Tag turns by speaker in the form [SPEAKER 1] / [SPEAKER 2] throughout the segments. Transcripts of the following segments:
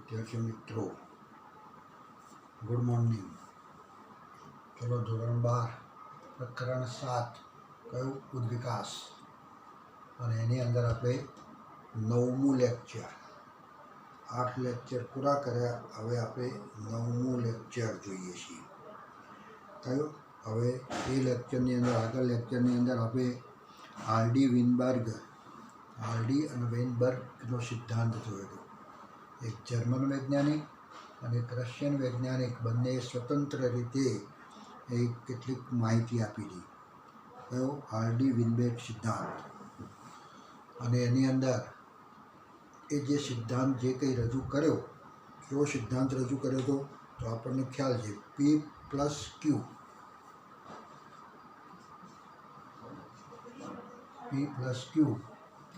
[SPEAKER 1] વિદ્યાર્થી મિત્રો, good morning. ચલો, ધોરણ 12 પ્રકરણ 7 કયું? ઉદ્વિકાસ. અને એની અંદર આપણે 9મું લેક્ચર, 8 લેક્ચર પૂરા કર્યા. હવે આપણે 9મું લેક્ચર જોઈએ છીએ. કયું? હવે એ લેક્ચરની અંદર, આગળ લેક્ચરની અંદર આપણે આરડી અને વેઇનબર્ગનો સિદ્ધાંત જોયો હતો. એક જર્મન વૈજ્ઞાનિક અને એક રશિયન વૈજ્ઞાનિક બંને સ્વતંત્ર રીતે કેટલીક માહિતી આપી હતી. કયો? આરડી વિનબેર્ગ સિદ્ધાંત. અને એની અંદર એ જે સિદ્ધાંત જે કંઈ રજૂ કર્યો, કેવો સિદ્ધાંત રજૂ કર્યો હતો તો આપણને ખ્યાલ છે, P+Q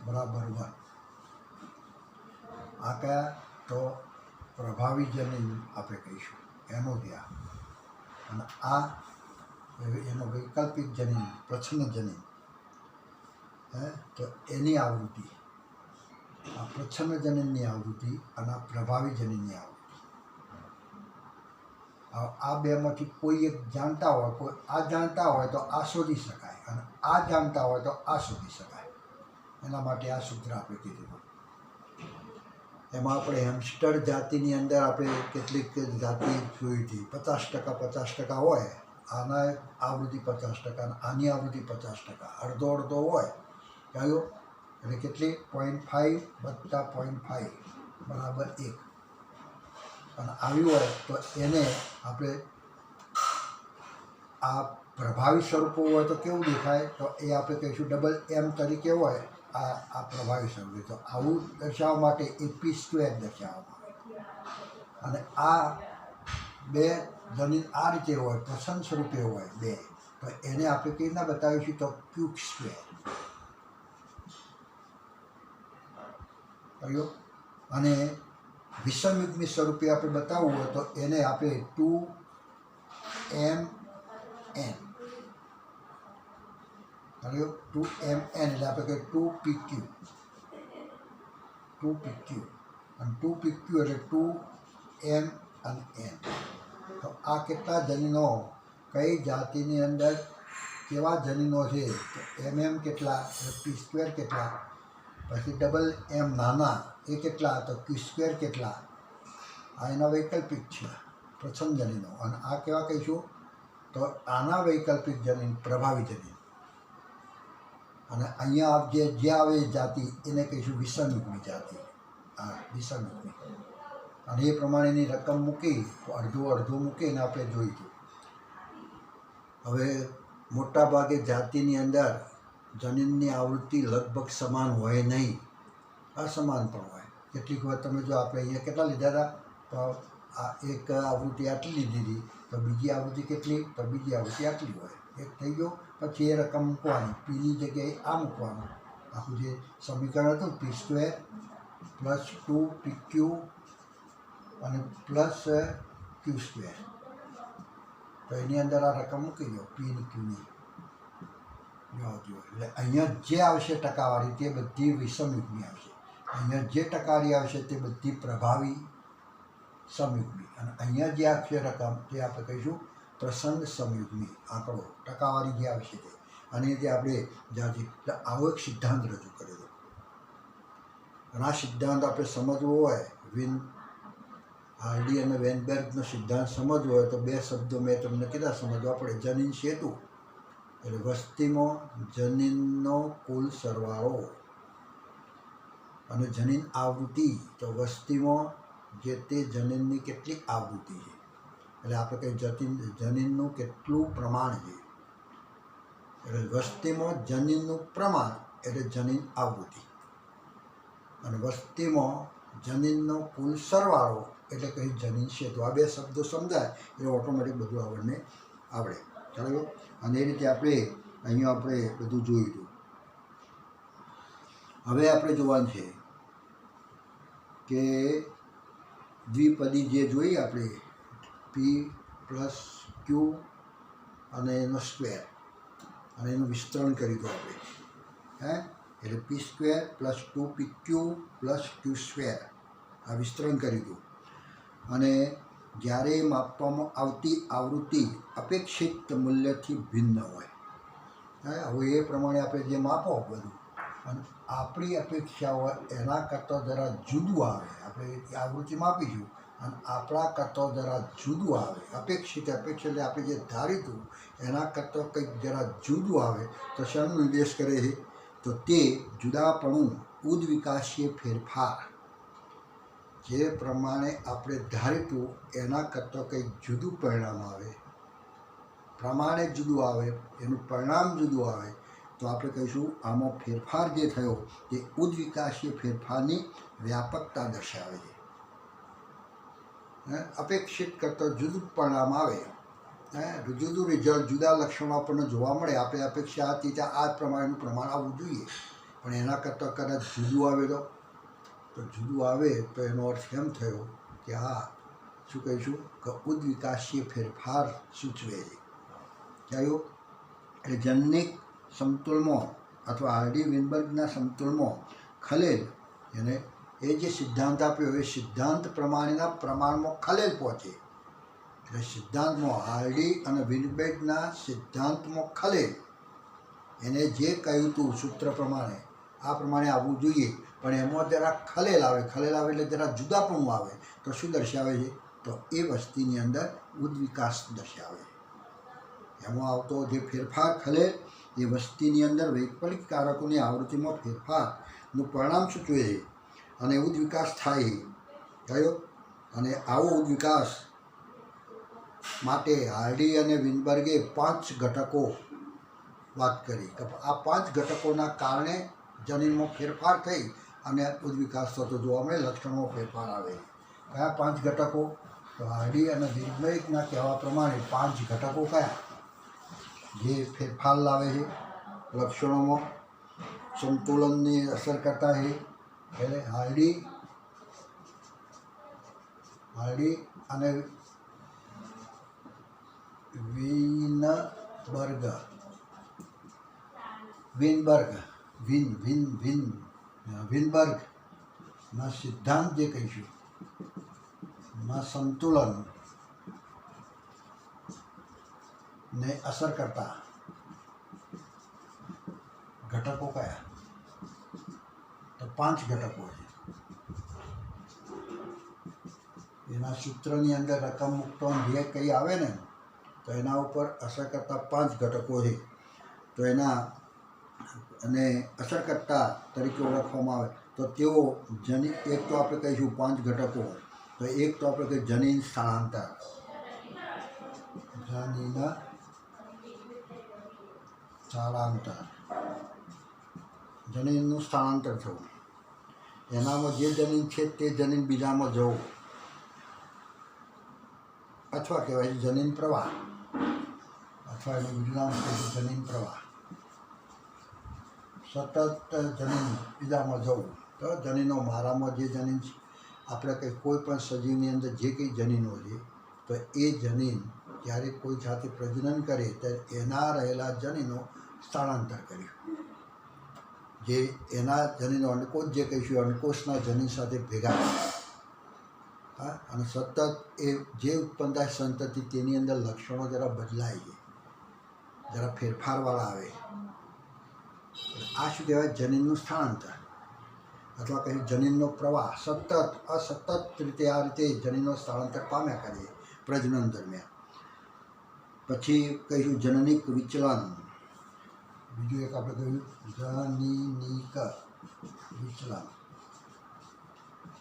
[SPEAKER 1] બરાબર 1. આ કયા? તો પ્રભાવી જનીન આપણે કહીશું, એનો ધ્યાન. અને આ એનો વૈકલ્પિક જનીન, પ્રચ્છન્ન જનીન, તો એની આવૃત્તિ, આ પ્રચ્છન્ન જનીનની આવૃત્તિ અને આ પ્રભાવી જનીનની આવૃત્તિ. આ બેમાંથી કોઈ એક જાણતા હોય, કોઈ આ જાણતા હોય તો આ શોધી શકાય, અને આ જાણતા હોય તો આ શોધી શકાય. એના માટે આ સૂત્ર આપણે કીધું. એમાં આપણે હેમસ્ટર જાતિની અંદર આપણે કેટલીક જાતિ જોઈ હતી. 50% હોય, આના આવૃત્તિ 50%, અને આની આવૃત્તિ 50%, અડધો હોય. કયો? એટલે કેટલી? 0.5 + 0.5 બરાબર 1. અને આવ્યું હોય તો એને આપણે, આ પ્રભાવી સ્વરૂપો હોય તો કેવું દેખાય? તો એ આપણે કહીશું MM તરીકે હોય. આ પ્રભાવી સ્વરૂપે તો આવું દર્શાવવા માટે એ P² દર્શાવવામાં આવે. અને આ બે જનીન આ રીતે હોય, પ્રસન્ન સ્વરૂપે હોય બે, તો એને આપણે કેવી રીતના બતાવીશું? તો Q². કયો? અને વિષમયુગ્મી સ્વરૂપે આપણે બતાવવું હોય તો એને આપણે 2mn. કયો? 2mn એટલે આપણે કહીએ 2pq. અને 2pq એટલે 2m અને n. તો આ કેટલા જનીનો, કઈ જાતિની અંદર કેવા જનીનો છે? તો MM કેટલા? P² કેટલા? પછી MM નાના એ કેટલા? તો Q² કેટલા? આ એના વૈકલ્પિક છે, પ્રથમ જનીનો. અને આ કેવા કહીશું? તો આના વૈકલ્પિક જનીન, પ્રભાવી જનીન. અને અહીંયા જે આવે જાતિ એને કહીશું વિષમયુગ્મી જાતિ. હા, વિષમયુગ્મી. અને એ પ્રમાણેની રકમ મૂકી, અડધું મૂકીને આપણે જોઈશું. હવે મોટાભાગે જાતિની અંદર જનીનની આવૃત્તિ લગભગ સમાન હોય નહીં, અસમાન પણ હોય. કેટલીક વાર તમે જો, આપણે અહીંયા કેટલા લીધા હતા? તો આ એક આવૃત્તિ આટલી લીધી હતી, તો બીજી આવૃત્તિ કેટલી? તો બીજી આવૃત્તિ આટલી હોય. એક થઈ ગયો. પછી એ રકમ મૂકવાની, પીની જગ્યાએ આ મૂકવાનું. આખું જે સમીકરણ હતું, P² + 2pq અને +Q². તો એની અંદર આ રકમ મૂકી દો, P અને Qની. એટલે અહીંયા જે આવશે ટકાવારી તે બધી વિષમયુગ્મી આવશે. અહીંયા જે ટકાવારી આવશે તે બધી પ્રભાવી સમયુગ્મી. અને અહીંયા જે આવશે રકમ તે આપણે કહીશું પ્રસન્ન સમયુગ્મી આંકડો, ટકાવારી જે આવશે તે. અને જે આપણે જાતિ, આવો એક સિદ્ધાંત રજૂ કરેલો. અને આ સિદ્ધાંત આપણે સમજવો હોય, આરડી અને વેનબેર્ગનો સિદ્ધાંત સમજવો હોય તો બે શબ્દો મેં તમને કીધા સમજવા પડે. જનીન સેતુ એટલે વસ્તીમાં જનીનનો કુલ સરવાળો, અને જનીન આવૃત્તિ તો વસ્તીમાં જે તે જનીનની કેટલી આવૃત્તિ છે. એટલે આપણે કંઈ જનીનનું કેટલું પ્રમાણ છે. એટલે વસ્તીમાં જનીનનું પ્રમાણ એટલે જનીન આવૃત્તિ, અને વસ્તીમાં જનીનનો કુલ સરવાળો એટલે કંઈ જનીન સેતુ. આ બે શબ્દો સમજાય એટલે ઓટોમેટિક બધું આપણને આવડે. ચાલો, અને એ રીતે આપણે અહીંયા બધું જોયું હતું. હવે આપણે જોવાનું છે કે દ્વિપદી જે જોઈએ આપણે, P+Q અને એનો સ્ક્વેર, અને એનું વિસ્તરણ કર્યું હતું આપણે. એટલે P² + 2pq + Q² આ વિસ્તરણ કર્યું હતું. અને જ્યારે માપવામાં આવતી આવૃત્તિ અપેક્ષિત મૂલ્યથી ભિન્ન હોય, હવે એ પ્રમાણે આપણે જે માપો બધું અને આપણી અપેક્ષા હોય એના કરતાં જરા જુદું આવે, આપણે આવૃત્તિ માપીશું અને આપણા કરતાં જરા જુદું આવે, અપેક્ષિત એટલે આપણે જે ધારીતું એના કરતાં કંઈક જરા જુદું આવે તો શાનો નિર્દેશ કરે છે? તો તે જુદાપણું ઉદ્વિકાસીય ફેરફાર, જે પ્રમાણે આપણે ધારીતું એના કરતાં કંઈક જુદું પરિણામ આવે, પ્રમાણે જુદું આવે, એનું પરિણામ જુદું આવે તો આપણે કહીશું આમાં ફેરફાર જે થયો તે ઉદ્વિકાસીય ફેરફારની વ્યાપકતા દર્શાવે છે. અપેક્ષિત કરતાં જુદું પરિણામ આવે, જુદું રિઝલ્ટ, જુદા લક્ષણો આપણને જોવા મળે. આપણે અપેક્ષા હતી ત્યાં આ પ્રમાણેનું પ્રમાણ આવવું જોઈએ, પણ એના કરતાં કદાચ જુદું આવે તો જુદું આવે તો એનો અર્થ એમ થયો કે આ શું કહીશું કે ઉદ્વિકાસીય ફેરફાર સૂચવે છે. કયું? એટલે જનનિક સમતુલમાં અથવા આરડી વિનબર્ગના સમતુલમાં ખલેલ, એને એ જે સિદ્ધાંત આપ્યો એ સિદ્ધાંત પ્રમાણેના પ્રમાણમાં ખલેલ પહોંચે. એટલે સિદ્ધાંતમાં આરડી અને વિનબર્ગના સિદ્ધાંતમાં ખલેલ, એને જે કહ્યું હતું સૂત્ર પ્રમાણે આ પ્રમાણે આવવું જોઈએ પણ એમાં જરા ખલેલ આવે એટલે જરા જુદાપણું આવે તો શું દર્શાવે છે? તો એ વસ્તીની અંદર ઉદ્વિકાસ દર્શાવે. એમાં આવતો જે ફેરફાર ખલેલ એ વસ્તીની અંદર વૈકલ્પિક કારકોની આવૃત્તિમાં ફેરફારનું પરિણામ સૂચવે છે અને ઉદ્વિકાસ થાય થયો. અને આવો ઉદ્વિકાસ માટે હાર્ડી અને વિનબર્ગે 5 ઘટકો વાત કરી કે આ 5 ઘટકોના કારણે જનીનમાં ફેરફાર થઈ અને ઉદ્વિકાસ થતો જોવા મળે, લક્ષણોમાં ફેરફાર આવે. કયા 5 ઘટકો? તો હાર્ડી અને વિનબર્ગના કહેવા પ્રમાણે 5 ઘટકો કયા જે ફેરફાર લાવે છે લક્ષણોમાં, સંતુલનની અસર કરતા છે? એટલે હાર્ડી અને વિનબર્ગના સિદ્ધાંત જે કહીશું માં સંતુલન ને અસર કરતા ઘટકો કયા? તો 5 ઘટકો છે. એના સૂત્રની અંદર રકમ મુક્તો જે કંઈ આવે ને તો એના ઉપર અસર કરતા 5 ઘટકો છે. તો એના અને અસરકર્તા તરીકે ઓળખવામાં આવે તો તેઓ એક તો આપણે કહીશું 5 ઘટકો, તો એક તો આપણે કહીએ જનીન સ્થળાંતર, જનીનનું સ્થળાંતર થવું, એનામાં જે જનીન છે તે જનીન બીજામાં જવું, અથવા કહેવાય છે જનીન પ્રવાહ, અથવા એનું બીજું નામ કહીશું જનીન પ્રવાહ. સતત જનીન બીજામાં જવું, તો જનીનો મારામાં જે જનીન છે, આપણે કંઈ કોઈ પણ સજીવની અંદર જે કંઈ જનીનો છે તો એ જનીન જ્યારે કોઈ સાથે પ્રજનન કરે ત્યારે એના રહેલા જનીનો સ્થળાંતર કર્યું, જે એના જનીનો અંડકોશ જે કહીશું અંડકોશના જનીન સાથે ભેગા કર્યા, અને સતત એ જે ઉત્પન્ન થાય સંતતિ તેની અંદર લક્ષણો જરા બદલાય છે, જરા ફેરફારવાળા આવે. આ શું કહેવાય? જનીનનું સ્થળાંતર, અથવા કહ્યું જનીનનો પ્રવાહ. અસતત રીતે આ રીતે જનીનો સ્થળાંતર પામ્યા કરીએ પ્રજનન દરમિયાન. પછી કહીશું જનનિક વિચલન, બીજું એક આપણે કહ્યું જનીનિક વિચલન.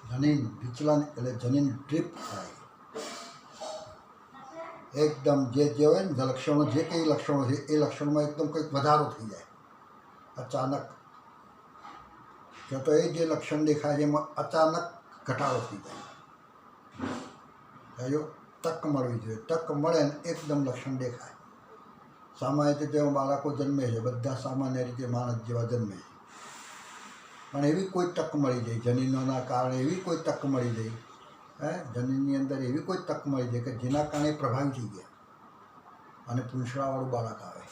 [SPEAKER 1] જનીન વિચલન એટલે જનીન ડ્રીપ થાય એકદમ, જે હોય ને લક્ષણો, જે કંઈ લક્ષણો છે એ લક્ષણોમાં એકદમ કંઈક વધારો થઈ જાય અચાનક, તો એ જે લક્ષણ દેખાય છે એમાં અચાનક ઘટાડો થઈ જાય. તક મળવી જોઈએ, તક મળે ને એકદમ લક્ષણ દેખાય. સામાન્ય રીતે જેવા બાળકો જન્મે છે બધા સામાન્ય રીતે માણસ જેવા જન્મે છે, પણ એવી કોઈ તક મળી જાય જનીનોના કારણે, એવી કોઈ તક મળી જાય, જનીનની અંદર એવી કોઈ તક મળી જાય કે જેના કારણે પ્રભાવિત થઈ ગયા અને પૂંછડાવાળું બાળક આવે.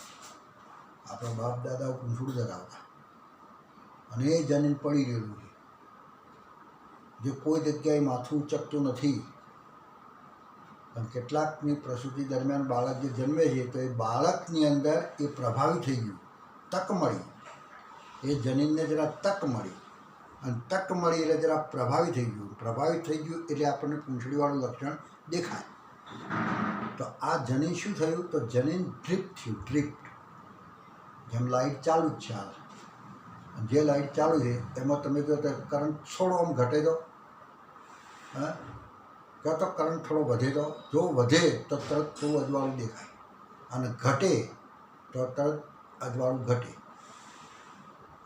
[SPEAKER 1] આપણા બાપ દાદાઓ પૂંછડું ધરાવતા અને એ જનીન પડી ગયેલું છે, જે કોઈ જગ્યાએ માથું ઉચકતું નથી, પણ કેટલાકની પ્રસૂતિ દરમિયાન બાળક જે જન્મે છે તો એ બાળકની અંદર એ પ્રભાવી થઈ ગયું, તક મળી, એ જનીનને જરા તક મળી, અને તક મળી એટલે જરા પ્રભાવિત થઈ ગયું. પ્રભાવિત થઈ ગયું એટલે આપણને પૂંછડીવાળું લક્ષણ દેખાય. તો આ જનીન શું થયું? તો જનીન ડ્રિફ્ટ થયું. ડ્રિફ્ટ, જેમ લાઇટ ચાલુ જ છે હાલ, જે લાઇટ ચાલુ છે એમાં તમે જો કરંટ થોડો આમ ઘટે તો હા, કાં તો કરંટ થોડો વધે તો, જો વધે તો તરત થોડું અજવાળું દેખાય, અને ઘટે તો તરત અજવાળું ઘટે.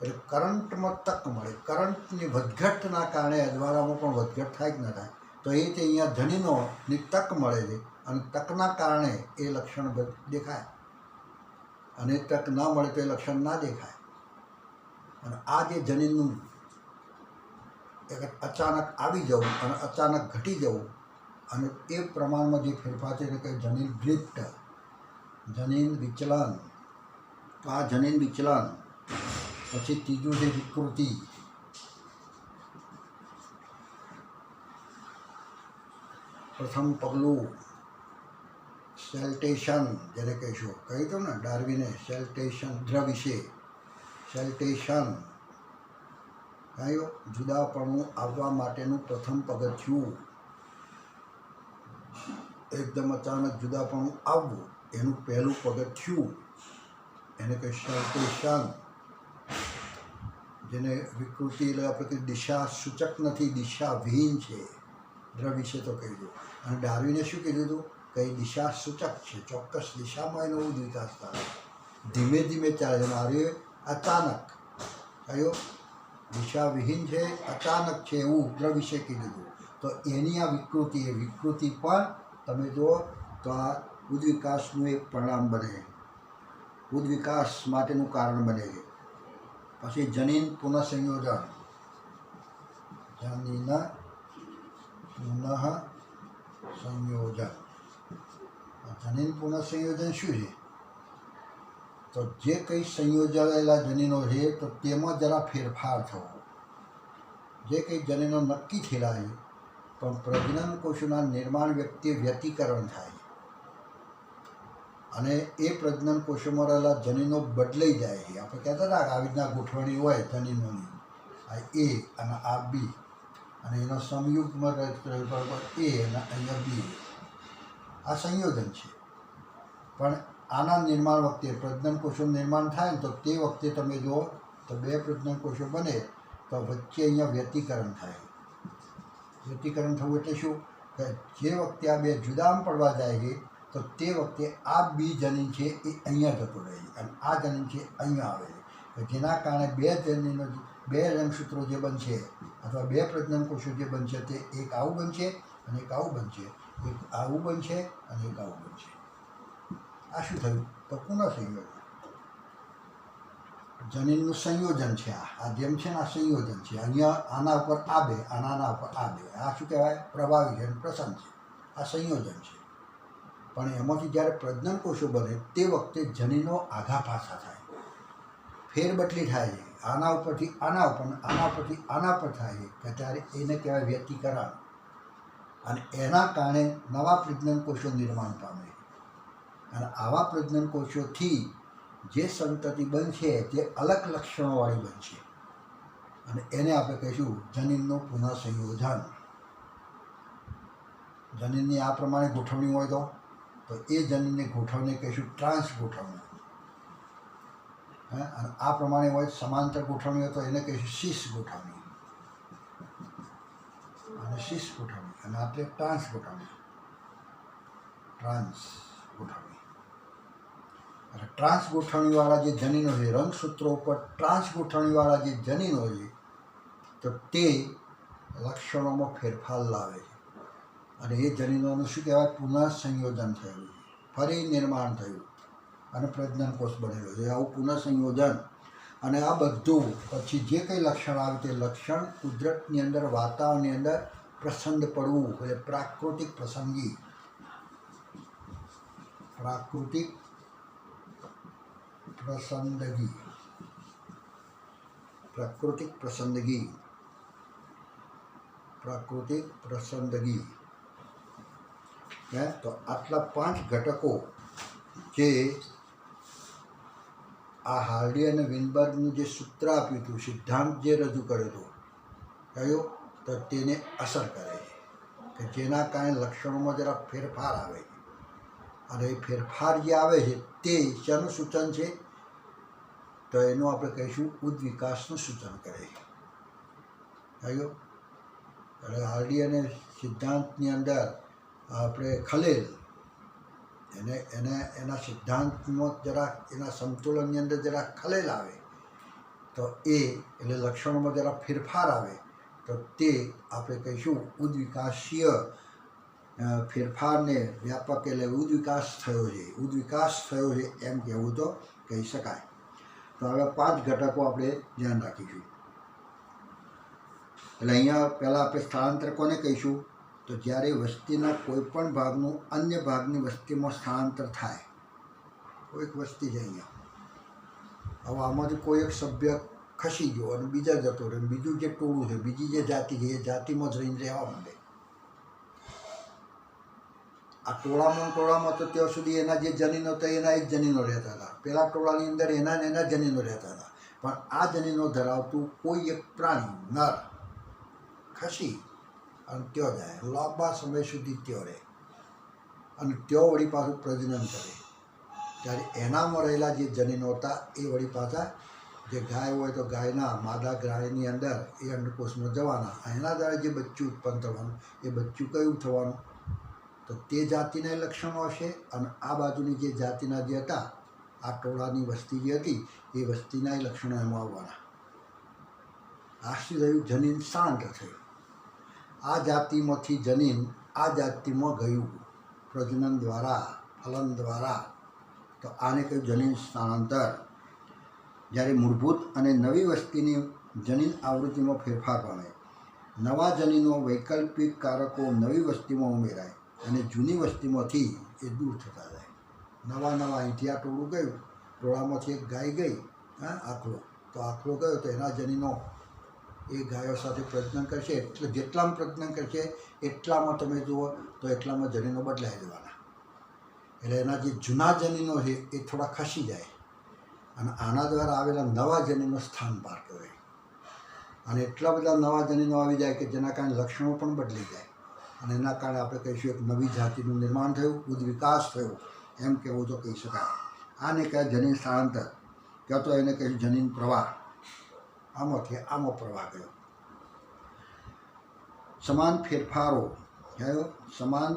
[SPEAKER 1] એટલે કરંટમાં તક મળે. કરંટની વધઘટના કારણે અજવાળામાં પણ વધઘટ થાય કે ન થાય. તો એ તે અહીંયા જનીનોની તક મળે છે, અને તકના કારણે એ લક્ષણ દેખાય, અને તક ના મળે તો એ લક્ષણ ના દેખાય. અને આ જે જનીનનું અચાનક આવી જવું અને અચાનક ઘટી જવું, અને એ પ્રમાણમાં જે ફેરફાર છે એટલે કે જનીન ડ્રિફ્ટ, જનીન વિચલન. તો આ જનીન વિચલન પછી ત્રીજું છે વિકૃતિ. પ્રથમ પગલું સેલ્ટેશન, જેને કહીશું, કહ્યું હતું ને ડાર્વિને સેલ્ટેશન દ્રવિશે. સેલ્ટેશન કયું? જુદાપણું આવવા માટેનું પ્રથમ પગથિયું. એકદમ અચાનક જુદાપણું આવવું એનું પહેલું પગથિયું, એને કહે સેલ્ટેશન. જેને વિકૃતિ એટલે આપણે દિશા સૂચક નથી, દિશા વિહીન છે. દ્રવિશે તો કહી દો. અને ડાર્વિને શું કીધું હતું? કઈ દિશા સૂચક છે, ચોક્કસ દિશામાં એનો વિકાસ થાય, ધીમે ધીમે ચાલે. મારે અચાનક કયો? દિશા વિહીન છે, અચાનક છે, એવું દ્રવિશે કીધું હતું. તો એની આ વિકૃતિ, એ વિકૃતિ પણ તમે જુઓ તો આ ઉદ્વિકાસનું એક પરિણામ બને, ઉદ્વિકાસ માટેનું કારણ બને છે. પછી જનીન પુનઃસંયોજન. જનીન પુનઃસંયોજન. જનીન પુનઃસંયોજન શું છે? તો જે કંઈ સંયોજાયેલા જનીનો છે તો તેમાં જરા ફેરફાર થવો. જે કંઈ જનીનો નક્કી થયેલા છે પણ પ્રજનન કોષોના નિર્માણ વ્યક્તિએ વ્યતિકરણ થાય, અને એ પ્રજનન કોષોમાં રહેલા જનીનો બદલાઈ જાય છે. આપણે કહેતા હતા કે આવી રીતના ગોઠવણી હોય જનીનોની, આ એ અને આ બી, અને એનો સંયુગ્મ એ અને અહીંયા બી. આ સંયોજન છે. પણ આના નિર્માણ વખતે પ્રજનન કોષોનું નિર્માણ થાય ને તો તે વખતે તમે જુઓ તો બે પ્રજનન કોષો બને તો વચ્ચે અહીંયા વ્યતિકરણ થાય. વ્યતિકરણ થવું એટલે શું? કે જે વખતે આ બે જુદામ પડવા જાય છે તો તે વખતે આ બી જનીન છે એ અહીંયા જતો રહે છે, અને આ જનીન છે અહીંયા આવે છે. જેના કારણે બે જનીનો, બે રંગસૂત્રો જે બનશે અથવા બે પ્રજનન કોષો જે બનશે તે એક આવું બનશે અને એક આવું બનશે, એક આવું બનશે અને એક આવું બનશે. આ શું થયું? તો પુનઃસંયોજન. જનીનનું સંયોજન છે. આ જેમ છે ને આ સંયોજન છે. અહીંયા આના ઉપર આ બે, આના ઉપર આ બે. આ શું કહેવાય? પ્રભાવી છે, પ્રસન્ન છે. આ સંયોજન છે. પણ એમાંથી જ્યારે પ્રજનન કોષો બને તે વખતે જનીનો આઘા પાછા થાય, ફેરબદલી થાય છે. આના ઉપરથી આના ઉપર, આના ઉપરથી આના પર થાય છે, કે ત્યારે એને કહેવાય વ્યતિકરણ. અને એના કારણે નવા પ્રજનન કોષો નિર્માણ પામે છે. અને આવા પ્રજનન કોષોથી જે સંતતિ બનશે તે અલગ લક્ષણોવાળી બનશે, અને એને આપણે કહીશું જનીનનું પુનઃસંયોજન. જનીનની આ પ્રમાણે ગોઠવણી હોય તો એ જનીનની ગોઠવણી કહીશું ટ્રાન્સ ગોઠવણી. અને આ પ્રમાણે હોય સમાંતર ગોઠવણી હોય તો એને કહીશું શીશ ગોઠવણી, અને શીશ ગોઠવણી. અને આપણે ટ્રાન્સ ગોઠવણી, ટ્રાન્સ ગોઠવણી. અને ટ્રાન્સ ગોઠવણીવાળા જે જનીનો છે, રંગસૂત્રો ઉપર ટ્રાન્સ ગોઠવણીવાળા જે જનીનો છે તો તે લક્ષણોમાં ફેરફાર લાવે છે, અને એ જનીનોનું શું કહેવાય? પુનઃસંયોજન થયેલું છે, ફરી નિર્માણ થયું અને પ્રજનન કોષ બનેલો છે. આવું પુનઃસંયોજન. અને આ બધું પછી જે કંઈ લક્ષણ આવે તે લક્ષણ કુદરતની અંદર, વાતાવરણની અંદર પ્રસન્ન પડવું, એટલે પ્રાકૃતિક પ્રસંગી. પ્રાકૃતિક પ્રસંદગી. પ્રાકૃતિક પ્રસંદગી. પ્રાકૃતિક પ્રસંદગી. તો આટલા 5 ઘટકો જે આ હાર્ડી અને વિનબર્ગનું જે સૂત્ર આપ્યું હતું, સિદ્ધાંત જે રજૂ કર્યો હતો, કયો તો તેને અસર કરે છે કે જેના કારણે લક્ષણોમાં જરા ફેરફાર આવે છે. અને એ ફેરફાર જે આવે છે તે શાનું સૂચન છે? તો એનું આપણે કહીશું ઉદ્વિકાસનું સૂચન કરે છે. કયો એટલે હાર્ડી અને સિદ્ધાંતની અંદર આપણે ખલેલ એના સિદ્ધાંતમાં જરાક એના સંતુલનની અંદર જરાક ખલેલ આવે તો એટલે લક્ષણોમાં જરા ફેરફાર આવે તો તે આપણે કહીશું ઉદ્વિકાસીય ફેરફારને વ્યાપક એટલે ઉદ્વિકાસ થયો છે એમ કહેવું તો કહી શકાય. તો હવે 5 ઘટકો આપણે ધ્યાન રાખીશું. એટલે અહીંયા પહેલાં આપણે સ્થળાંતર કોને કહીશું? તો જ્યારે વસ્તીના કોઈ પણ ભાગનું અન્ય ભાગની વસ્તીમાં સ્થળાંતર થાય. કોઈક વસ્તી છે અહીંયા, હવે આમાંથી કોઈ એક સભ્ય ખસી ગયો અને બીજા જતો રહે, બીજું જે ટોળું છે, બીજી જે જાતિ છે એ જાતિમાં જ રહીને રહેવા માંડે. આ ટોળામાં તો ત્યાં સુધી એના જે જનીનો હતા એના જ જનીનો રહેતા હતા. પેલા ટોળાની અંદર એના જનીનો રહેતા હતા. પણ આ જનીનો ધરાવતું કોઈ એક પ્રાણી નર ખસી અને ત્યાં જાય, લાંબા સમય સુધી ત્યાં રહે અને ત્યાં વળી પાછું પ્રજનન કરે. ત્યારે એનામાં રહેલા જે જનીનો હતા એ વળી પાછા જે ગાય હોય તો ગાયના માદા ગાયની અંદર એ અંડકોષમાં જવાના. એના દ્વારા જે બચ્ચું ઉત્પન્ન થવાનું એ બચ્ચું કયું થવાનું? તો તે જાતિના લક્ષણો હશે. અને આ બાજુની જે જાતિના જે હતા, આ ટોળાની વસ્તી જે હતી એ વસ્તીના લક્ષણો એમાં આવવાના. આ શું થયું? જનીન સ્થળાંતર થયું. આ જાતિમાંથી જનીન આ જાતિમાં ગયું પ્રજનન દ્વારા, ફલન દ્વારા. તો આને કહ્યું જનીન સ્થળાંતર. જ્યારે મૂળભૂત અને નવી વસ્તીની જનીન આવૃત્તિમાં ફેરફાર પામે, નવા જનીનો વૈકલ્પિક કારકો નવી વસ્તીમાં ઉમેરાય અને જૂની વસ્તીમાંથી એ દૂર થતા જાય. નવા અહીંથી આ ટોળું ગયું, ટોળામાંથી એક ગાય ગઈ, આખલો, તો આખલો ગયો તો એના જનીનો એ ગાયો સાથે પ્રજનન કરશે. એટલે જેટલામાં પ્રજનન કરશે એટલામાં તમે જુઓ તો એટલામાં જનીનો બદલાઈ જવાના. એટલે એના જે જૂના જનીનો છે એ થોડા ખસી જાય અને આના દ્વારા આવેલા નવા જનીનો સ્થાન પાર કરે. અને એટલા બધા નવા જનીનો આવી જાય કે જેના કારણે લક્ષણો પણ બદલી જાય. અને એના કારણે આપણે કહીશું એક નવી જાતિનું નિર્માણ થયું, ઉદ્વિકાસ થયો એમ કહેવું તો કહી શકાય. આને કહે જનીન સ્થળાંતર, ક્યાં તો એને કહીશું જનીન પ્રવાહ. આમાંથી આમાં પ્રવાહ ગયો. સમાન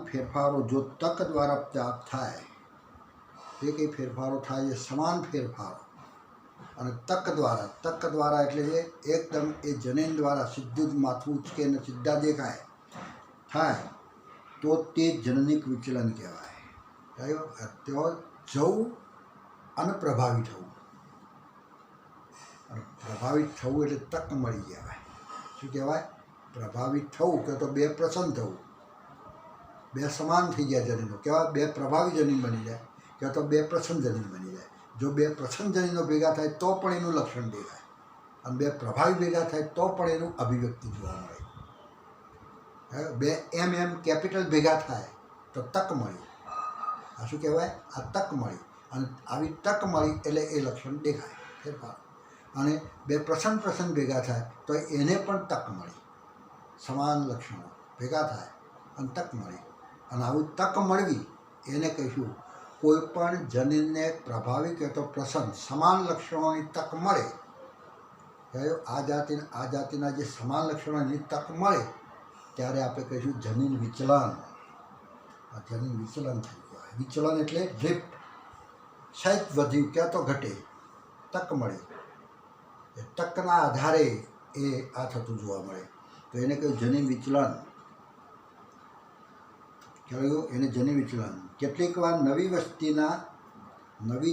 [SPEAKER 1] ફેરફારો જો તક દ્વારા પ્રાપ્ત થાય, એ કંઈ ફેરફારો થાય છે સમાન ફેરફારો અને તક દ્વારા એટલે કે એકદમ એ જનીન દ્વારા સીધું જ માથું ઉચકે ને સીધા દેખાય થાય તો તે જનનિક વિચલન કહેવાય. ત્યાં જવું અને પ્રભાવિત થવું. પ્રભાવિત થવું એટલે તક મળી કહેવાય. શું કહેવાય? પ્રભાવિત થવું કે તો બે પ્રસન્ન થવું, બે સમાન થઈ ગયા જનીનો. કહેવાય બે પ્રભાવી જનીન બની જાય, કે તો બે પ્રસન્ન જનીન બની જાય. જો બે પ્રસન્ન જનીનો ભેગા થાય તો પણ એનું લક્ષણ દેખાય, અને બે પ્રભાવી ભેગા થાય તો પણ એનું અભિવ્યક્તિ જોવા મળે. બે એમ કેપિટલ ભેગા થાય તો તક મળી. આ શું કહેવાય? આ તક મળી. અને આવી તક મળી એટલે એ લક્ષણ દેખાય ફેરફાર. અને બે પ્રસન્ન ભેગા થાય તો એને પણ તક મળી. સમાન લક્ષણો ભેગા થાય અને તક મળી. અને આવી તક મળવી એને કહીશું કોઈ પણ જનીનને પ્રભાવી કે તો પ્રસન્ન સમાન લક્ષણોની તક મળે. આ જાતિના જે સમાન લક્ષણોની તક મળે ત્યારે આપણે કહીશું જનીન વિચલન. આ જનીન વિચલન થઈ કહેવાય. વિચલન એટલે ડ્રિફ્ટ, સહેજ વધ્યું ક્યાં તો ઘટે, તક મળી. એ તકના આધારે એ આ થતું જોવા મળે તો એને કહ્યું જનીન વિચલન. કહેવાયું એને જનીન વિચલન. કેટલીક વાર નવી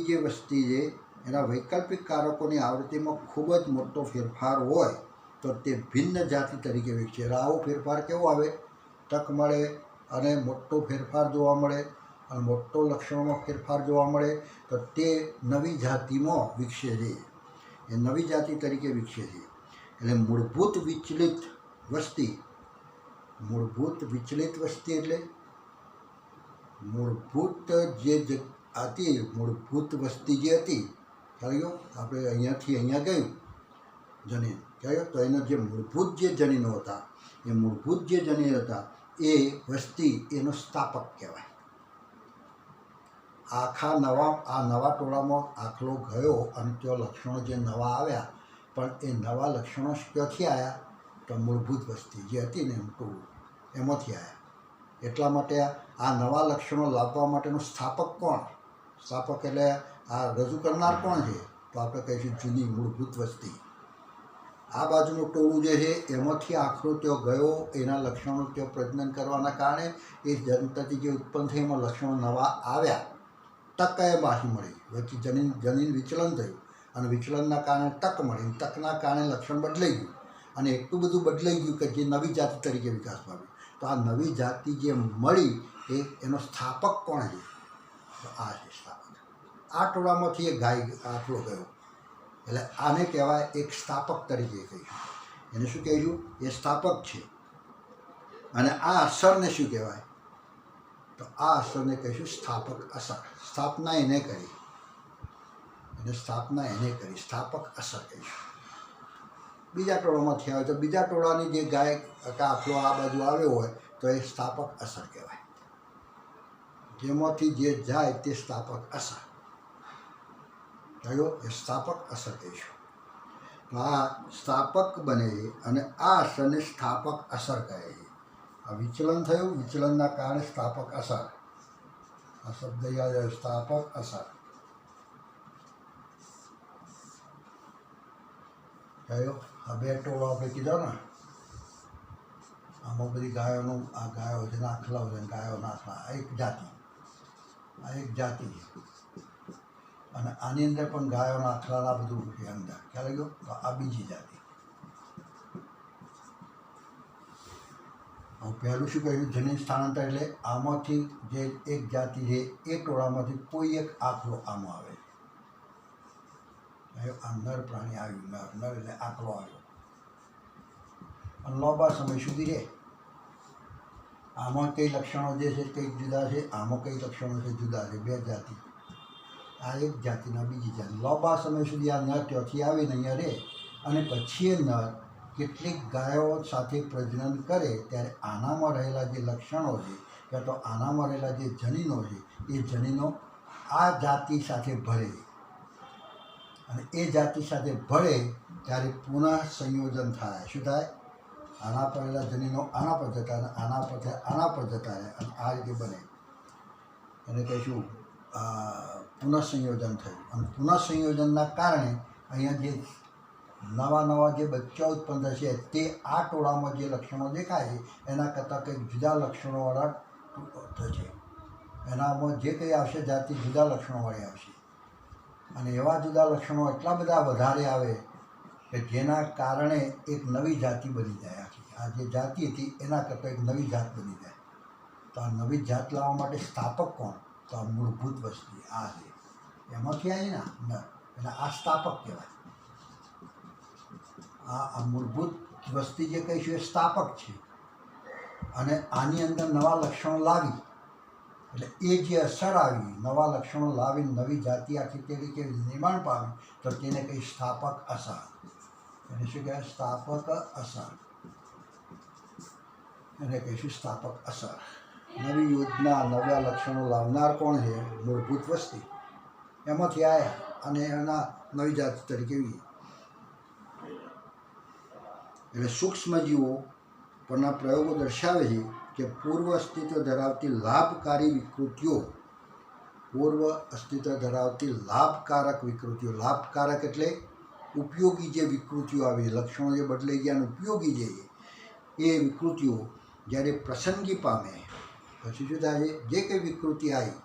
[SPEAKER 1] જે વસ્તી છે એના વૈકલ્પિક કારકોની આવૃત્તિમાં ખૂબ જ મોટો ફેરફાર હોય તો તે ભિન્ન જાતિ તરીકે વિકસે. આવો ફેરફાર કેવો આવે? તક મળે અને મોટો ફેરફાર જોવા મળે અને મોટો લક્ષણોમાં ફેરફાર જોવા મળે તો તે નવી જાતિમાં વિકસે છે. એ નવી જાતિ તરીકે વિકસે છે. એટલે મૂળભૂત વિચલિત વસ્તી એટલે મૂળભૂત જે હતી, મૂળભૂત વસ્તી જે હતી, ખ્યાલ ગયો, આપણે અહીંયાથી અહીંયા ગયું જનીન, ખ્યાલ તો એના જે મૂળભૂત જે જનીનો હતા, એ મૂળભૂત જે જનીન હતા એ વસ્તી એનો સ્થાપક કહેવાય. આ નવા ટોળામાં આખલો ગયો અને તે લક્ષણો જે નવા આવ્યા, પણ એ નવા લક્ષણો ક્યાંથી આવ્યા? તો મૂળભૂત વસ્તી જે હતી ને એમ ટોળું એમાંથી આવ્યા. એટલા માટે આ નવા લક્ષણો લાવવા માટેનો સ્થાપક કોણ? સ્થાપક એટલે આ રજૂ કરનાર કોણ છે? તો આપણે કહીશું જૂની મૂળભૂત વસ્તી. આ બાજુનું ટોળું જે છે એમાંથી આખરો ત્યાં ગયો, એના લક્ષણો ત્યાં પ્રજનન કરવાના કારણે એ જનતતિ જે ઉત્પન્ન થઈ એમાં લક્ષણો નવા આવ્યા. તક એ પાછી મળી, વચ્ચે જનીન વિચલન થયું અને વિચલનના કારણે તક મળી, તકના કારણે લક્ષણ બદલાઈ ગયું અને એટલું બધું બદલાઈ ગયું કે જે નવી જાતિ તરીકે વિકાસ પામ્યું. તો આ નવી જાતિ જે મળી એનો સ્થાપક કોણ છે? તો આ છે સ્થાપક. આ ટોળામાંથી એક ગાય આખલો ગયો એટલે આને કહેવાય એક સ્થાપક તરીકે કહીશું. એને શું કહીશું? એ સ્થાપક છે. અને આ અસરને શું કહેવાય? તો આ અસરને કહીશું સ્થાપક અસર. સ્થાપના એને કરી, સ્થાપક અસર કહીશું. બીજા ટોળામાંથી આવે તો બીજા ટોળાની જે ગાય આખલો આ બાજુ આવ્યો હોય તો એ સ્થાપક અસર કહેવાય. જેમાંથી જે જાય તે સ્થાપક અસર કયો? એ સ્થાપક અસર કહીશું. આ સ્થાપક બને અને આ અસરને સ્થાપક અસર કહે છે. આ વિચલન થયું, વિચલનના કારણે સ્થાપક અસર. આ શબ્દ યાદ આવે, સ્થાપક અસર કયો? આ બે ટોળો આપણે કીધો ને, આમાં બધી ગાયોનું, આ ગાયો છે નાખલા હોય, ગાયો નાખલા, આ એક જાતિ, અને આની અંદર પણ ગાયો નાખલાના બધું છે અંદર, ખ્યાલ ગયો? તો આ બીજી જાતિ. પહેલું શું કહ્યું? જનીન સ્થાનાંતર એટલે આમાંથી જે એક જાતિ છે એ ટોળામાંથી કોઈ એક આખલો આમાં આવે. આ નર પ્રાણી આવ્યું, નર એટલે આખલો આવ્યો અને લાંબા સમય સુધી રહે. આમાં કઈ લક્ષણો જે છે કંઈક જુદા છે, આમાં કઈ લક્ષણો છે જુદા છે. બે જાતિ, આ એક જાતિના બીજી જાતિ. લાંબા સમય સુધી આ નર ત્યાંથી આવીને અહીંયા રહે અને પછી એ નર કેટલીક ગાયો સાથે પ્રજનન કરે ત્યારે આનામાં રહેલા જે લક્ષણો છે કાં તો આનામાં રહેલા જે જનીનો છે એ જનીનો આ જાતિ સાથે ભળે અને એ જાતિ સાથે ભળે ત્યારે પુનઃ સંયોજન થાય. શું થાય? આના પર રહેલા જનીનો આના પર જતા અને આના પર આના પર જતા રહે અને આ રીતે બને. એને કહીશું પુનઃ સંયોજન થયું. અને પુનઃ સંયોજનના કારણે અહીંયા જે નવા જે બચ્ચા ઉત્પન્ન થશે તે આ ટોળામાં જે લક્ષણો દેખાય છે એના કરતાં કંઈક જુદા લક્ષણોવાળા થશે. એનામાં જે કંઈ આવશે જાતિ જુદા લક્ષણોવાળી આવશે અને એવા જુદા લક્ષણો એટલા બધા વધારે આવે કે જેના કારણે એક નવી જાતિ બની જાય. આ જે જાતિ હતી એના કરતાં એક નવી જાત બની જાય. તો આ નવી જાત લાવવા માટે સ્થાપક કોણ? તો આ મૂળભૂત વસ્તી આ છે, એમાંથી આવી ને એટલે આ સ્થાપક કહેવાય. આ મૂળભૂત વસ્તી જે કહીશું એ સ્થાપક છે અને આની અંદર નવા લક્ષણો લાવી એટલે એ જે અસર આવી, નવા લક્ષણો લાવી નવી જાતિ આખી તરીકે નિર્માણ પામી તો તેને કંઈ સ્થાપક અસર. એને શું કહેવાય? સ્થાપક અસર. એને કહીશું સ્થાપક અસર. નવી યોજના, નવા લક્ષણો લાવનાર કોણ છે? મૂળભૂત વસ્તી. એમાંથી આવ્યા અને એના નવી જાતિ તરીકે એટલે સૂક્ષ્મજીવો પરના પ્રયોગો દર્શાવે છે કે પૂર્વ અસ્તિત્વ ધરાવતી લાભકારી વિકૃતિઓ, લાભકારક વિકૃતિઓ, લાભકારક એટલે ઉપયોગી જે વિકૃતિઓ આવી, લક્ષણો જે બદલાઈ ગયા અને ઉપયોગી જે એ વિકૃતિઓ જ્યારે પ્રસંગી પામે પછી શું થાય છે? જે કંઈ વિકૃતિ આવી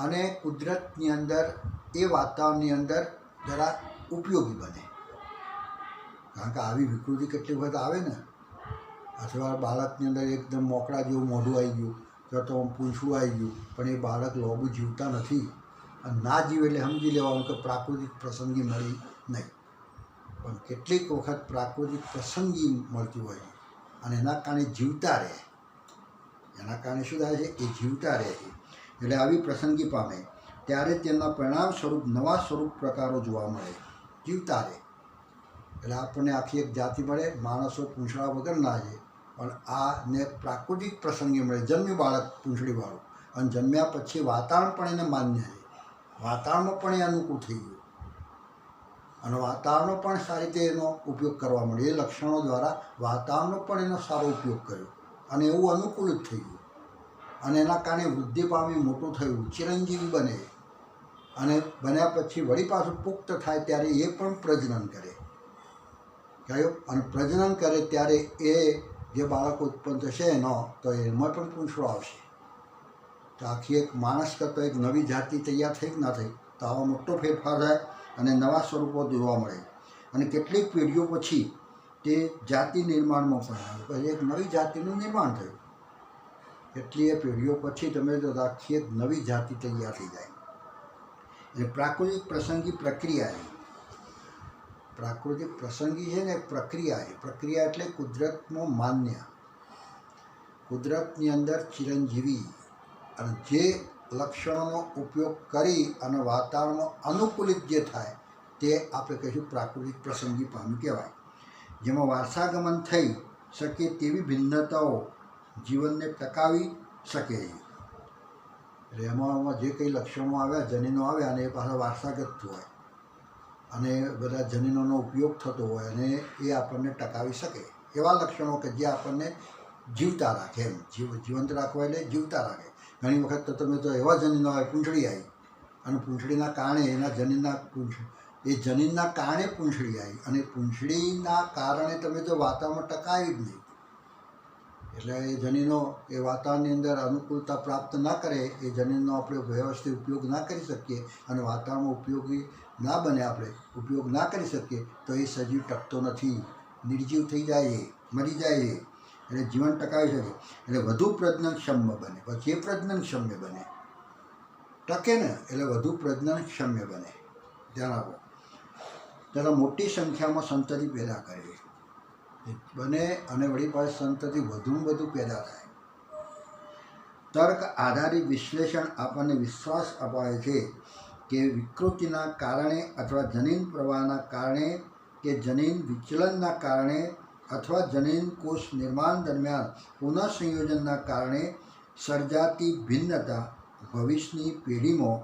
[SPEAKER 1] અને કુદરતની અંદર એ વાતાવરણની અંદર જરા ઉપયોગી બને. કારણ કે આવી વિકૃતિ કેટલી વખત આવે ને, અથવા બાળકની અંદર એકદમ મોકળા જેવું મોઢું આવી ગયું, તો પૂંછડું આવી ગયું, પણ એ બાળક લોબુ જીવતા નથી અને ના જીવે એટલે સમજી લેવાનું કે પ્રાકૃતિક પ્રસંગી મળી નહીં. પણ કેટલીક વખત પ્રાકૃતિક પ્રસંગી મળતી હોય અને એના કારણે જીવતા રહે. એના કારણે શું થાય છે? એ જીવતા રહે છે. એટલે આવી પ્રસંગી પામે ત્યારે તેમના પરિણામ સ્વરૂપ નવા સ્વરૂપ પ્રકારો જોવા મળે, જીવતા રહે. એટલે આપણને આખી એક જાતિ મળે. માણસો પૂંછડા વગરના છે, પણ આને પ્રાકૃતિક પ્રસંગે મળે. જન્મ્યું બાળક પૂંછડીવાળું, અને જન્મ્યા પછી વાતાવરણ પણ એને માન્ય છે. વાતાવરણમાં પણ એ અનુકૂળ થઈ ગયું, અને વાતાવરણનો પણ સારી રીતે એનો ઉપયોગ કરવા મળ્યો. એ લક્ષણો દ્વારા વાતાવરણનો પણ એનો સારો ઉપયોગ કર્યો, અને એવું અનુકૂળ જ થઈ ગયું. અને એના કારણે વૃદ્ધિ પામી, મોટું થયું, ચિરંજીવી બને. અને બન્યા પછી વળી પાછું પુખ્ત થાય ત્યારે એ પણ પ્રજનન કરે. કયો? અને પ્રજનન કરે ત્યારે એ જે બાળક ઉત્પન્ન થશે એનો, તો એમાં પણ પૂંછડો આવશે. તો આખી એક માણસ કરતો એક નવી જાતિ તૈયાર થઈ કે ના થઈ? તો આવો મોટો ફેરફાર થાય અને નવા સ્વરૂપો જોવા મળે. અને કેટલીક પેઢીઓ પછી તે જાતિ નિર્માણમાં પણ આવે, પછી એક નવી જાતિનું નિર્માણ થયું. કેટલીય પેઢીઓ પછી તમે જો આખી એક નવી જાતિ તૈયાર થઈ જાય. એટલે પ્રાકૃતિક પ્રસંગી પ્રક્રિયા છે. પ્રાકૃતિક પ્રસંગી છે ને પ્રક્રિયા છે. પ્રક્રિયા એટલે કુદરતમાં માન્ય, કુદરતની અંદર ચિરંજીવી, અને જે લક્ષણોનો ઉપયોગ કરી અને વાતાવરણમાં અનુકૂલિત જે થાય તે આપણે કહીશું પ્રાકૃતિક પ્રસંગી પામી કહેવાય. જેમાં વારસાગમન થઈ શકે તેવી ભિન્નતાઓ જીવનને ટકાવી શકે છે. એટલે એમાં જે કંઈ લક્ષણો આવ્યા, જનીનો આવ્યા, અને એ પાછા વારસાગત હોય, અને બધા જનીનોનો ઉપયોગ થતો હોય, અને એ આપણને ટકાવી શકે એવા લક્ષણો કે જે આપણને જીવતા રાખે. એમ જીવંત રાખવા એટલે જીવતા રાખે. ઘણી વખત તો તમે તો એવા જનીનો આવે, પૂંછડી આવી, અને પૂંછડીના કારણે એના જનીનના કારણે પૂંછડી આવી, અને પૂંછડીના કારણે તમે તો વાતાવરણ ટકાવી જ નહીં. એટલે એ જનીનો એ વાતાવરણની અંદર અનુકૂળતા પ્રાપ્ત ના કરે, એ જનીનનો આપણે વ્યવસ્થિત ઉપયોગ ના કરી શકીએ, અને વાતાવરણમાં ઉપયોગી ના બને, આપણે ઉપયોગ ના કરી શકીએ, તો એ સજીવ ટકતો નથી, નિર્જીવ થઈ જાય છે, મરી જાય છે. એટલે જીવન ટકાવી શકે. એટલે વધુ પ્રજનનક્ષમ્ય બને. પછી એ પ્રજનનક્ષમ્ય બને, ટકે ને, એટલે વધુ પ્રજનનક્ષમ્ય બને. ધ્યાન આપો. ત્યારે મોટી સંખ્યામાં સંતતિ પેદા કરે બને, અને વળી પાછી સંતતિ વધુને વધુ પેદા થાય. તર્ક આધારિત વિશ્લેષણ આપણને વિશ્વાસ અપાવે છે કે વિકૃતિના કારણે, અથવા જનીન પ્રવાહના કારણે, કે જનીન વિચલનના કારણે, અથવા જનીન કોષ નિર્માણ દરમિયાન પુનઃસંયોજનના કારણે સર્જાતી ભિન્નતા ભવિષ્યની પેઢીમાં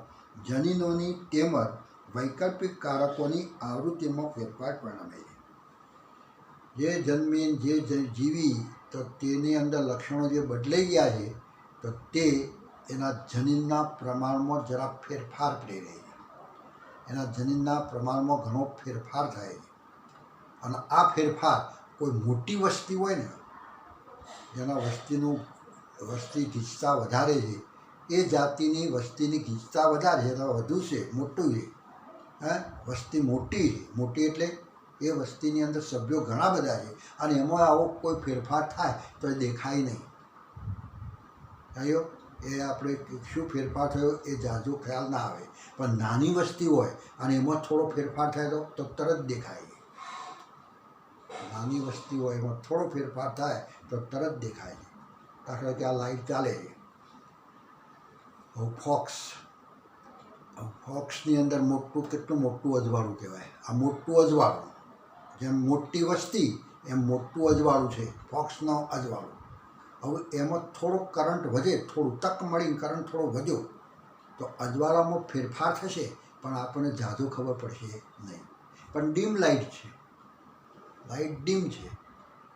[SPEAKER 1] જનીનોની તેમજ વૈકલ્પિક કારકોની આવૃત્તિમાં ફેરફાર પરિણમે છે. જે જન્મી, જે જીવી, તો તેની અંદર લક્ષણો જે બદલાઈ ગયા છે, તો તે એના જનીનના પ્રમાણમાં જરા ફેરફાર પ્રેરે છે. એના જનીનના પ્રમાણમાં ઘણો ફેરફાર થાય છે. અને આ ફેરફાર કોઈ મોટી વસ્તી હોય ને, જેના વસ્તી ગીચતા વધારે છે, એ જાતિની વસ્તીની ગીચતા વધારે છે, અથવા વધુ છે, મોટું છે. વસ્તી મોટી છે, મોટી એટલે એ વસ્તીની અંદર સભ્યો ઘણા બધા છે, અને એમાં આવો કોઈ ફેરફાર થાય તો એ દેખાય નહીં. કહ્યું એ આપણે શું ફેરફાર થયો એ જાજો ખ્યાલ ના આવે. પણ નાની વસ્તી હોય અને એમાં થોડો ફેરફાર થાય તો તરત દેખાય. નાની વસ્તી હોય એમાં થોડો ફેરફાર થાય તો તરત દેખાય. દાખલા કે આ લાઈટ ચાલે છે, ફોક્સની અંદર મોટું, કેટલું મોટું અજવાળું કહેવાય. આ મોટું અજવાળું, જેમ મોટી વસ્તી એમ મોટું અજવાળું છે, ફોક્સનો અજવાળું. હવે એમાં થોડો કરંટ વધે, થોડું તક મળીને કરંટ થોડો વધ્યો, તો અજવાળામાં ફેરફાર થશે, પણ આપણને જાદુ ખબર પડશે નહીં. પણ ડીમ લાઇટ છે, લાઇટ ડીમ છે,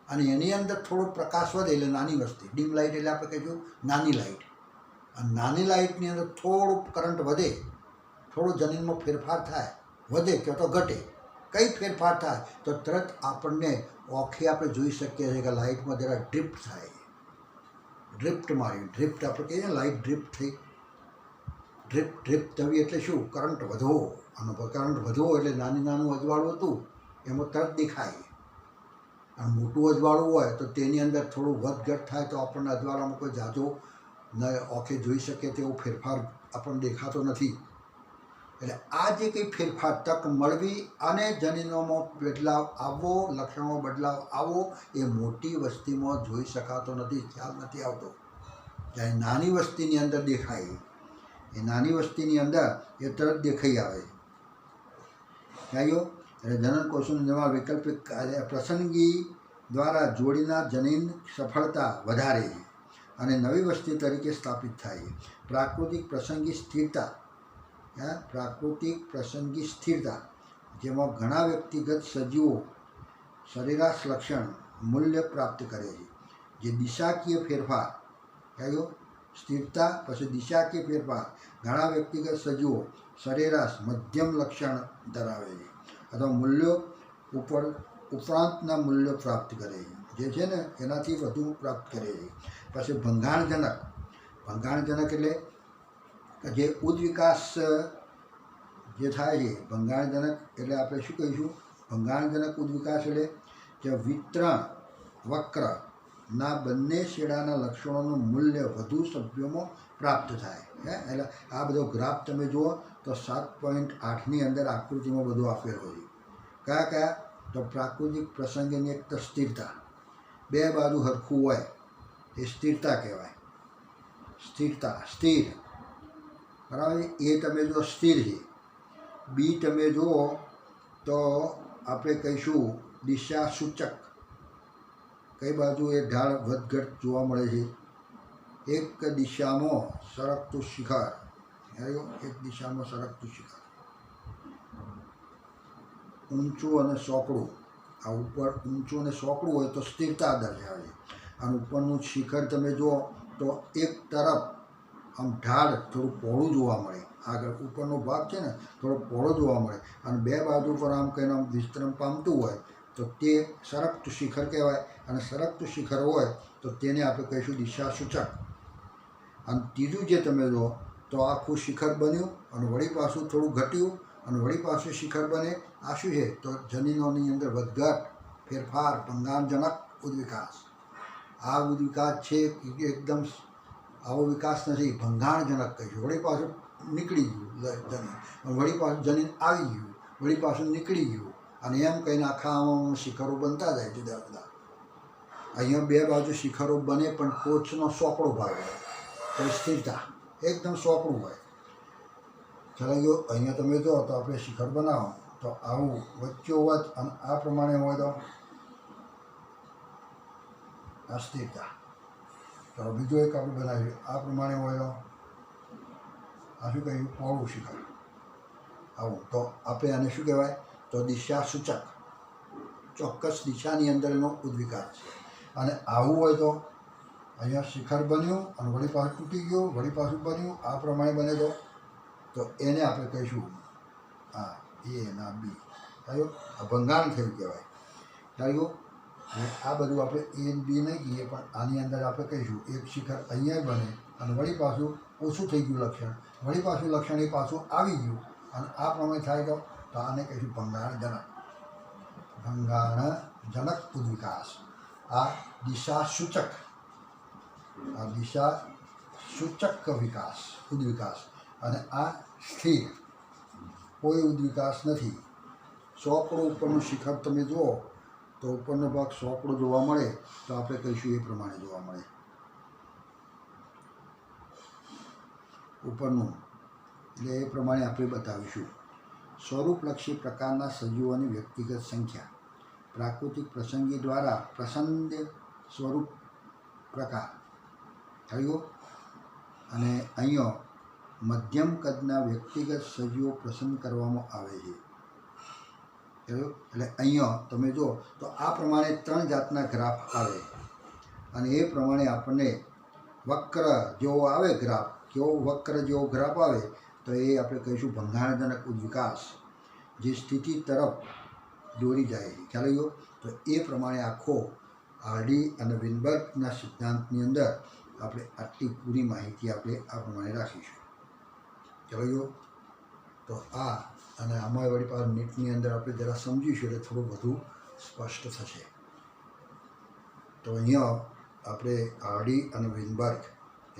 [SPEAKER 1] અને એની અંદર થોડો પ્રકાશ વધે એટલે નાની વસ્તી. ડીમ લાઇટ એટલે આપણે કહીશું નાની લાઇટ. અને નાની લાઇટની અંદર થોડું કરંટ વધે, થોડું જમીનમાં ફેરફાર થાય, વધે કે તો ઘટે, કંઈ ફેરફાર થાય તો તરત આપણને ઓખે આપણે જોઈ શકીએ છીએ કે લાઇટમાં જરા ડ્રિફ્ટ થાય. ડ્રિફ્ટ મારી, ડ્રિફ્ટ આપણે કહીએ ને, લાઇટ ડ્રિફ્ટ થઈ. ડ્રિફ્ટ થવી એટલે શું? કરંટ વધવો. અને કરંટ વધવો એટલે નાનું અજવાળું હતું એમાં તરત દેખાય. અને મોટું અજવાળું હોય તો તેની અંદર થોડું વધઘટ થાય તો આપણને અજવાળામાં કોઈ જાજો ઓખે જોઈ શકીએ તેવો ફેરફાર આપણને દેખાતો નથી. એટલે આ જે કંઈ ફેરફાર, તક મળવી અને જનીનોમાં બદલાવ આવવો, લક્ષણો બદલાવ આવવો, એ મોટી વસ્તીમાં જોઈ શકાતો નથી, ખ્યાલ નથી આવતો. જ્યારે નાની વસ્તીની અંદર દેખાય એ નાની વસ્તીની અંદર એ તરત દેખાઈ આવે ખ્યાલ એટલે જનનકોષનું નિર્માણ વૈકલ્પિક પ્રસંગી દ્વારા જોડીના જનીન સફળતા વધારે છે અને નવી વસ્તી તરીકે સ્થાપિત થાય છે. પ્રાકૃતિક પ્રસંગી સ્થિરતા પ્રાકૃતિક પ્રસંગી સ્થિરતા જેમાં ઘણા વ્યક્તિગત સજીવો સરેરાશ લક્ષણ મૂલ્ય પ્રાપ્ત કરે છે. જે દિશાકીય ફેરફાર કયો સ્થિરતા પછી દિશાકીય ફેરફાર ઘણા વ્યક્તિગત સજીવો સરેરાશ મધ્યમ લક્ષણ ધરાવે છે અથવા મૂલ્યો ઉપરાંતના મૂલ્યો પ્રાપ્ત કરે છે જે છે ને એનાથી વધુ પ્રાપ્ત કરે છે. પછી ભંગાણજનક એટલે જે ઉદ્વિકાસ જે થાય છે ભંગાણજનક એટલે આપણે શું કહીશું ભંગાણજનક ઉદ્વિકાસ એટલે કે વિતરણ વક્રના બંને છેડાના લક્ષણોનું મૂલ્ય વધુ સભ્યોમાં પ્રાપ્ત થાય એટલે આ બધો ગ્રાફ તમે જુઓ તો 7.8ની અંદર આકૃતિમાં બધું આપેલું છે. કયા તો પ્રાકૃતિક પ્રસંગની એક તો સ્થિરતા બે બાજુ સરખું હોય એ સ્થિરતા કહેવાય. સ્થિર બરાબર એ તમે જો સ્થિર છે. બી તમે જુઓ તો આપણે કહીશું દિશા સૂચક કઈ બાજુ એ ઢાળ વધઘટ જોવા મળે છે. એક દિશામાં સરકતું શિખર એક દિશામાં સરકતું શિખર ઊંચું અને સોકડું આ ઉપર ઊંચું અને સોકડું હોય તો સ્થિરતા દર્શાવે છે અને ઉપરનું શિખર તમે જુઓ તો એક તરફ આમ ઢાળ થોડું પહોળું જોવા મળે આગળ ઉપરનો ભાગ છે ને થોડો પહોળો જોવા મળે અને બે બાજુ પર આમ કંઈને આમ વિસ્તરણ પામતું હોય તો તે સરકતું શિખર કહેવાય અને સરકતું શિખર હોય તો તેને આપણે કહીશું દિશા સૂચક. અને ત્રીજું જે તમે જુઓ તો આખું શિખર બન્યું અને વળી પાછું થોડું ઘટ્યું અને વળી પાછું શિખર બને આ શું છે તો જનીનોની અંદર વધઘટ ફેરફાર ભંગાણજનક ઉદ્વિકાસ. આ ઉદ્વિકાસ છે એકદમ આવો વિકાસ નથી ભંગાણજનક કહીશું. વળી પાછું નીકળી ગયું જમીન વળી પાછું જમીન આવી ગયું વળી પાછું નીકળી ગયું અને એમ કહીને આખા શિખરો બનતા જાય જુદા જુદા. અહીંયા બે બાજુ શિખરો બને પણ ટોચનો સોકડો ભાગ હોય તો સ્થિરતા એકદમ સોકડું હોય. ચાલો ગયો અહીંયા તમે જો તો આપણે શિખર બનાવો તો આવું વચ્ચોવચ અને આ પ્રમાણે હોય તો આ સ્થિરતા. ચાલો બીજો એક આપણે બનાવીએ આ પ્રમાણે હોય તો આ શું કહ્યું પહોળું શિખર આવું તો આપણે આને શું કહેવાય તો દિશા સૂચક ચોક્કસ દિશાની અંદર એનો ઉદ્વિકાસ છે. અને આવું હોય તો અહીંયા શિખર બન્યું અને વળી પાછું તૂટી ગયું વળી પાછું બન્યું આ પ્રમાણે બને તો એને આપણે કહીશું હા એ ના બી થયું ભંગાણ થયું કહેવાય. થયું આ બધું આપણે એ બી નહીં કહીએ પણ આની અંદર આપણે કહીશું એક શિખર અહીંયા બને અને વળી પાછું ઓછું થઈ ગયું લક્ષણ વળી પાછું લક્ષણ એ પાછું આવી ગયું અને આ પ્રમાણે થાય તો આને કહીશું ભંગાણજનક ઉદ્વિકાસ. આ દિશા સૂચક વિકાસ ઉદ્વિકાસ અને આ સ્થિર કોઈ ઉદ્વિકાસ નથી. સોકડો ઉપરનું શિખર તમે જુઓ તો ઉપરનો ભાગ સોકડો જોવા મળે તો આપણે કહીશું એ પ્રમાણે જોવા મળે ઉપરનું એટલે એ પ્રમાણે આપણે બતાવીશું. સ્વરૂપલક્ષી પ્રકારના સજીવોની વ્યક્તિગત સંખ્યા પ્રાકૃતિક પ્રસંગી દ્વારા પ્રસંગ સ્વરૂપ પ્રકાર થયો અને અહીંયા મધ્યમ કદના વ્યક્તિગત સજીવો પસંદ કરવામાં આવે છે. એટલે અહીંયા તમે જુઓ તો આ પ્રમાણે 3 જાતના ગ્રાફ આવે અને એ પ્રમાણે આપણને વક્ર જેવો આવે ગ્રાફ કેવો વક્ર જેવો ગ્રાફ આવે તો એ આપણે કહીશું ભંગાણજનક ઉદ્વિકાસ જે સ્થિતિ તરફ દોરી જાય છે. ખ્યાલ આવ્યો તો એ પ્રમાણે આખો હાર્ડી અને વિનબર્ગના સિદ્ધાંતની અંદર આપણે આટલી પૂરી માહિતી આપણે આ પ્રમાણે રાખીશું. ચાલો તો આ અને આમાં વળી પાછું નીટની અંદર આપણે જરા સમજીશું એટલે થોડું વધુ સ્પષ્ટ થશે. તો અહીંયા આપણે હાર્ડી અને વિનબર્ગ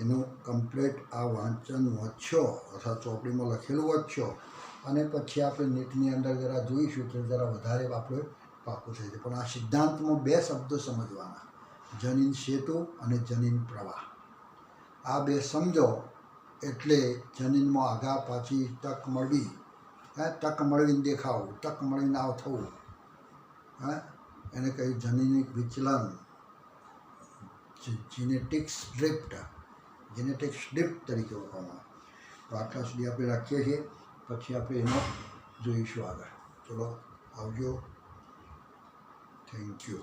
[SPEAKER 1] એનું કમ્પ્લેટ આ વાંચન વાંચશો અથવા ચોપડીમાં લખેલું વાંચશો અને પછી આપણે નીટની અંદર જરા જોઈશું તો જરા વધારે આપણે પાકું થઈ જાય. પણ આ સિદ્ધાંતમાં 2 શબ્દો સમજવાના જનીન સેતુ અને જનીન પ્રવાહ. આ બે સમજો એટલે જનીનમાં આગા પાછી તક મળવી, તક મળવીને દેખાવું, તક મળીને આવ થવું, એને કહ્યું જનીનિક વિચલન, જીનેટિક્સ ડ્રિફ્ટ તરીકે ઓળખવામાં. તો આટલા સુધી આપણે રાખીએ છીએ, પછી આપણે એનો જોઈશું આગળ. ચલો આવજો, થેન્ક યુ.